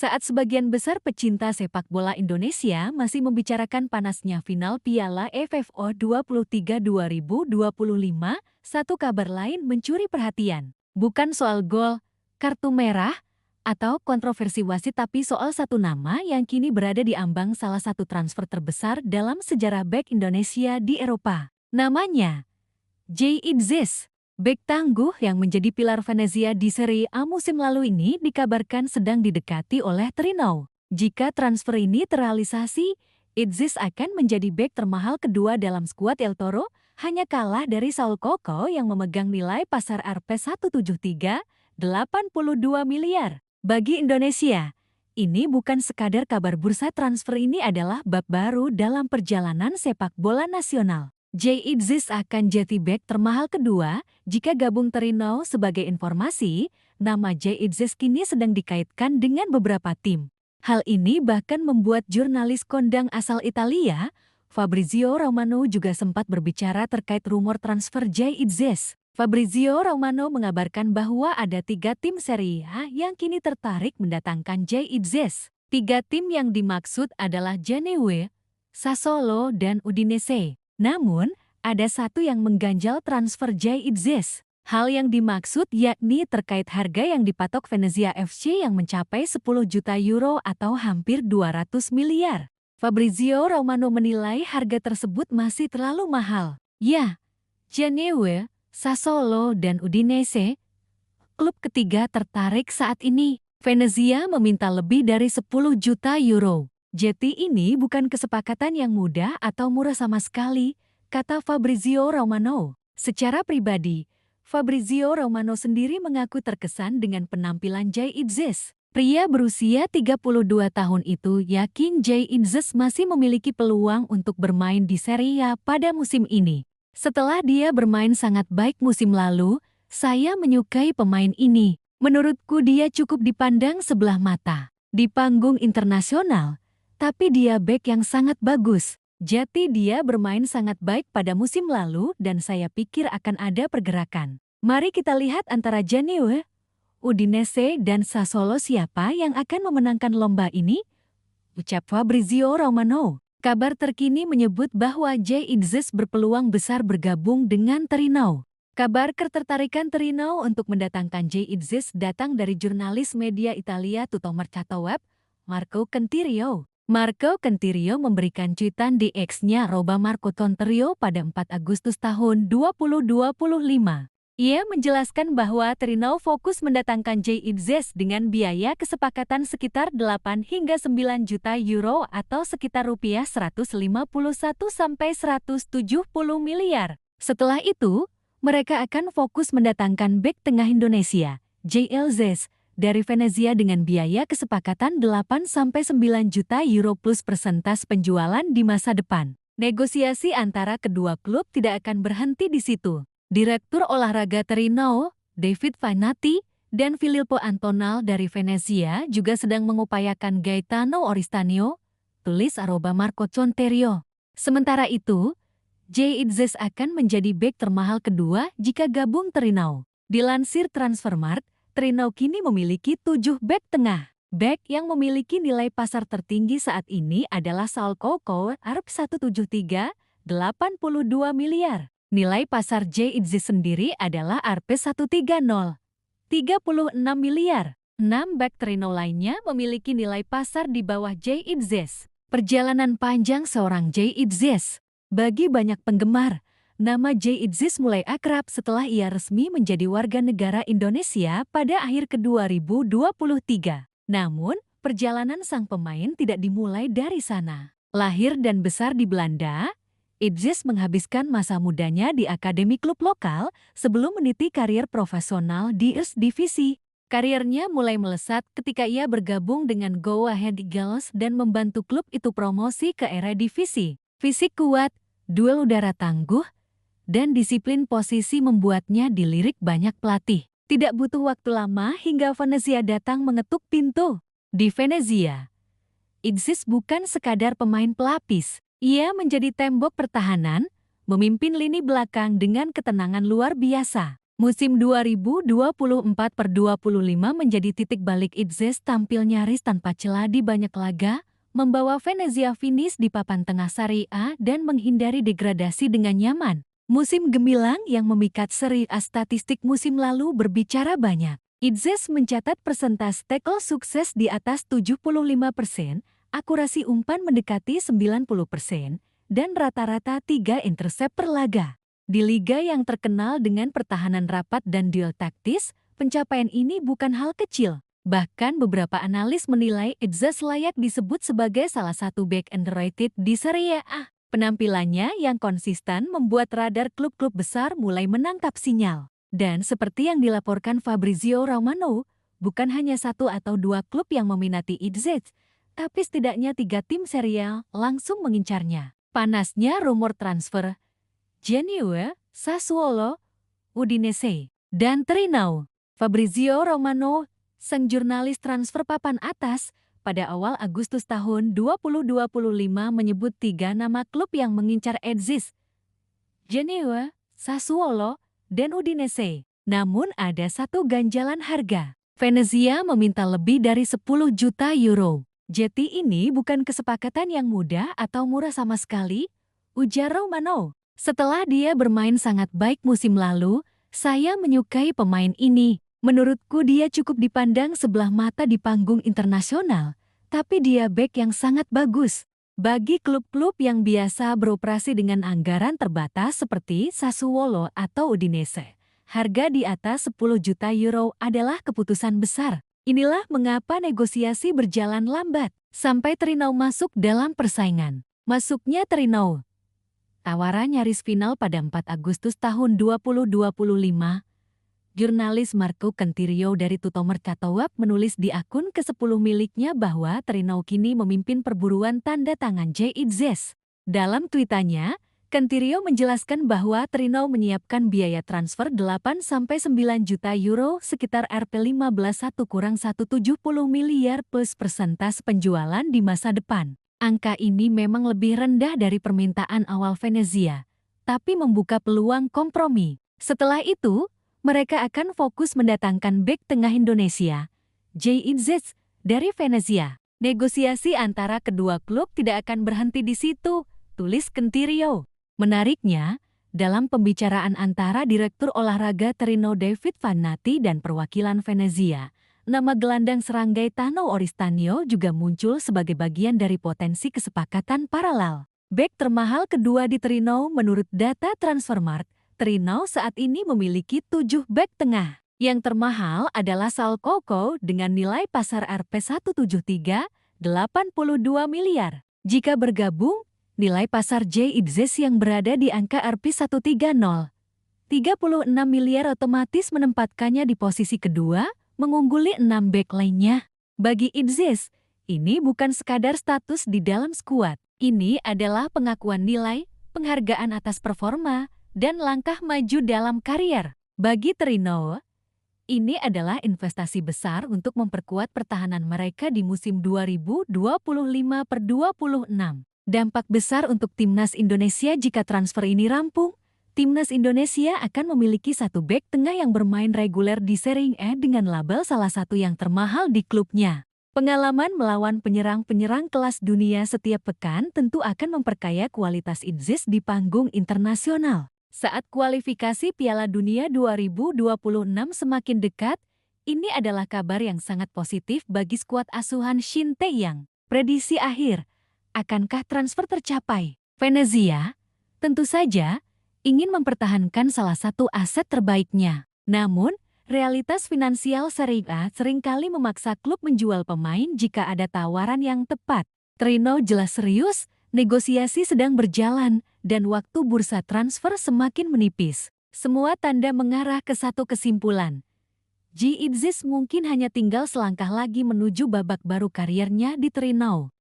Saat sebagian besar pecinta sepak bola Indonesia masih membicarakan panasnya final Piala AFF 23 2025, satu kabar lain mencuri perhatian. Bukan soal gol, kartu merah, atau kontroversi wasit, tapi soal satu nama yang kini berada di ambang salah satu transfer terbesar dalam sejarah bek Indonesia di Eropa. Namanya Jay Idzis. Bek tangguh yang menjadi pilar Venezia di Serie A musim lalu ini dikabarkan sedang didekati oleh Torino. Jika transfer ini terrealisasi, Idzis akan menjadi bek termahal kedua dalam skuad El Toro, hanya kalah dari Saul Coco yang memegang nilai pasar Rp173, 82 miliar. Bagi Indonesia, ini bukan sekadar kabar bursa, transfer ini adalah bab baru dalam perjalanan sepak bola nasional. Jay Idzis akan jadi bek termahal kedua jika gabung Torino. Sebagai informasi, nama Jay Idzis kini sedang dikaitkan dengan beberapa tim. Hal ini bahkan membuat jurnalis kondang asal Italia, Fabrizio Romano, juga sempat berbicara terkait rumor transfer Jay Idzis. Fabrizio Romano mengabarkan bahwa ada 3 tim Serie A yang kini tertarik mendatangkan Jay Idzis. 3 tim yang dimaksud adalah Genoa, Sassuolo, dan Udinese. Namun, ada satu yang mengganjal transfer Jay Idzis. Hal yang dimaksud yakni terkait harga yang dipatok Venezia FC yang mencapai 10 juta euro atau hampir 200 miliar. Fabrizio Romano menilai harga tersebut masih terlalu mahal. Ya, Genoa, Sassuolo, dan Udinese, klub ketiga tertarik saat ini. Venezia meminta lebih dari 10 juta euro. Jadi ini bukan kesepakatan yang mudah atau murah sama sekali, kata Fabrizio Romano. Secara pribadi, Fabrizio Romano sendiri mengaku terkesan dengan penampilan Jay Idzis. Pria berusia 32 tahun itu yakin Jay Idzis masih memiliki peluang untuk bermain di Serie A pada musim ini. Setelah dia bermain sangat baik musim lalu, saya menyukai pemain ini. Menurutku dia cukup dipandang sebelah mata di panggung internasional. Tapi dia bek yang sangat bagus. Jadi dia bermain sangat baik pada musim lalu dan saya pikir akan ada pergerakan. Mari kita lihat antara Genoa, Udinese, dan Sassuolo siapa yang akan memenangkan lomba ini, ucap Fabrizio Romano. Kabar terkini menyebut bahwa Jay Idzis berpeluang besar bergabung dengan Torino. Kabar ketertarikan Torino untuk mendatangkan Jay Idzis datang dari jurnalis media Italia Tuttomercato Web, Marco Contirio. Marco Contirio memberikan cuitan di X-nya @MarcoContirio pada 4 Agustus tahun 2025. Ia menjelaskan bahwa Torino fokus mendatangkan Jay Idzis dengan biaya kesepakatan sekitar 8 hingga 9 juta euro atau sekitar rupiah 151 sampai 170 miliar. Setelah itu, mereka akan fokus mendatangkan bek tengah Indonesia, Jay Idzis, dari Venezia dengan biaya kesepakatan 8-9 juta euro plus persentase penjualan di masa depan. Negosiasi antara kedua klub tidak akan berhenti di situ. Direktur olahraga Torino, David Fanati, dan Filippo Antonal dari Venezia juga sedang mengupayakan Gaetano Oristanio, tulis @MarcoContirio. Sementara itu, Jay Idzis akan menjadi bek termahal kedua jika gabung Torino. Dilansir Transfermarkt, Torino kini memiliki 7 bek tengah. Bek yang memiliki nilai pasar tertinggi saat ini adalah Saul Coco, Rp173, 82 miliar. Nilai pasar Jay Idzis sendiri adalah Rp130, 36 miliar. 6 bek Torino lainnya memiliki nilai pasar di bawah Jay Idzis. Perjalanan panjang seorang Jay Idzis. Bagi banyak penggemar, nama Jay Idzis mulai akrab setelah ia resmi menjadi warga negara Indonesia pada akhir ke-2023. Namun, perjalanan sang pemain tidak dimulai dari sana. Lahir dan besar di Belanda, Idzis menghabiskan masa mudanya di akademi klub lokal sebelum meniti karir profesional di Eerste Divisi. Karirnya mulai melesat ketika ia bergabung dengan Go Ahead Eagles dan membantu klub itu promosi ke Eredivisie. Fisik kuat, duel udara tangguh, dan disiplin posisi membuatnya dilirik banyak pelatih. Tidak butuh waktu lama hingga Venezia datang mengetuk pintu. Di Venezia, Idzis bukan sekadar pemain pelapis. Ia menjadi tembok pertahanan, memimpin lini belakang dengan ketenangan luar biasa. Musim 2024-25 menjadi titik balik Idzes tampil nyaris tanpa celah di banyak laga, membawa Venezia finish di papan tengah Serie A dan menghindari degradasi dengan nyaman. Musim gemilang yang memikat Serie A statistik musim lalu berbicara banyak. Idzes mencatat persentase tackle sukses di atas 75%, akurasi umpan mendekati 90%, dan rata-rata 3 intercept per laga. Di liga yang terkenal dengan pertahanan rapat dan duel taktis, pencapaian ini bukan hal kecil. Bahkan beberapa analis menilai Idzes layak disebut sebagai salah satu back underrated di Serie A. Penampilannya yang konsisten membuat radar klub-klub besar mulai menangkap sinyal. Dan seperti yang dilaporkan Fabrizio Romano, bukan hanya 1 atau 2 klub yang meminati Idzes, tapi setidaknya 3 tim serial langsung mengincarnya. Panasnya rumor transfer Genoa, Sassuolo, Udinese, dan Torino. Fabrizio Romano, sang jurnalis transfer papan atas, pada awal Agustus tahun 2025 menyebut 3 nama klub yang mengincar Idzes: Genoa, Sassuolo, dan Udinese. Namun ada satu ganjalan harga. Venezia meminta lebih dari 10 juta euro. Jadi ini bukan kesepakatan yang mudah atau murah sama sekali, ujar Romano. Setelah dia bermain sangat baik musim lalu, saya menyukai pemain ini. Menurutku dia cukup dipandang sebelah mata di panggung internasional, tapi dia bek yang sangat bagus. Bagi klub-klub yang biasa beroperasi dengan anggaran terbatas seperti Sassuolo atau Udinese, harga di atas 10 juta euro adalah keputusan besar. Inilah mengapa negosiasi berjalan lambat, sampai Torino masuk dalam persaingan. Masuknya Torino. Tawaran nyaris final pada 4 Agustus tahun 2025. Jurnalis Marco Cantirio dari Tuttomercato menulis di akun ke-10 miliknya bahwa Torino kini memimpin perburuan tanda tangan J. Idzes. Dalam tweetannya, Cantirio menjelaskan bahwa Torino menyiapkan biaya transfer 8-9 juta euro sekitar Rp15 1-170 miliar plus persentase penjualan di masa depan. Angka ini memang lebih rendah dari permintaan awal Venezia, tapi membuka peluang kompromi. Setelah itu, mereka akan fokus mendatangkan bek tengah Indonesia, J. Idzes, dari Venezia. Negosiasi antara kedua klub tidak akan berhenti di situ, tulis Cantirio. Menariknya, dalam pembicaraan antara Direktur Olahraga Torino David Vanatti dan perwakilan Venezia, nama gelandang serang Gaetano Oristanio juga muncul sebagai bagian dari potensi kesepakatan paralel. Bek termahal kedua di Torino menurut data Transfermarkt, Torino saat ini memiliki 7 bek tengah. Yang termahal adalah Sal Coco dengan nilai pasar Rp173, 82 miliar. Jika bergabung, nilai pasar J. Idzes yang berada di angka Rp130, 36 miliar otomatis menempatkannya di posisi kedua, mengungguli 6 bek lainnya. Bagi Idzes, ini bukan sekadar status di dalam skuad. Ini adalah pengakuan nilai, penghargaan atas performa, dan langkah maju dalam karier. Bagi Torino, ini adalah investasi besar untuk memperkuat pertahanan mereka di musim 2025-26. Dampak besar untuk timnas Indonesia jika transfer ini rampung. Timnas Indonesia akan memiliki 1 bek tengah yang bermain reguler di Serie A dengan label salah satu yang termahal di klubnya. Pengalaman melawan penyerang-penyerang kelas dunia setiap pekan tentu akan memperkaya kualitas Idzes di panggung internasional. Saat kualifikasi Piala Dunia 2026 semakin dekat, ini adalah kabar yang sangat positif bagi skuad asuhan Shin Tae-yong. Prediksi akhir, akankah transfer tercapai? Venezia, tentu saja, ingin mempertahankan salah satu aset terbaiknya. Namun, realitas finansial Serie A seringkali memaksa klub menjual pemain jika ada tawaran yang tepat. Torino jelas serius, negosiasi sedang berjalan, dan waktu bursa transfer semakin menipis. Semua tanda mengarah ke satu kesimpulan. J. Idzes mungkin hanya tinggal selangkah lagi menuju babak baru kariernya di Torino.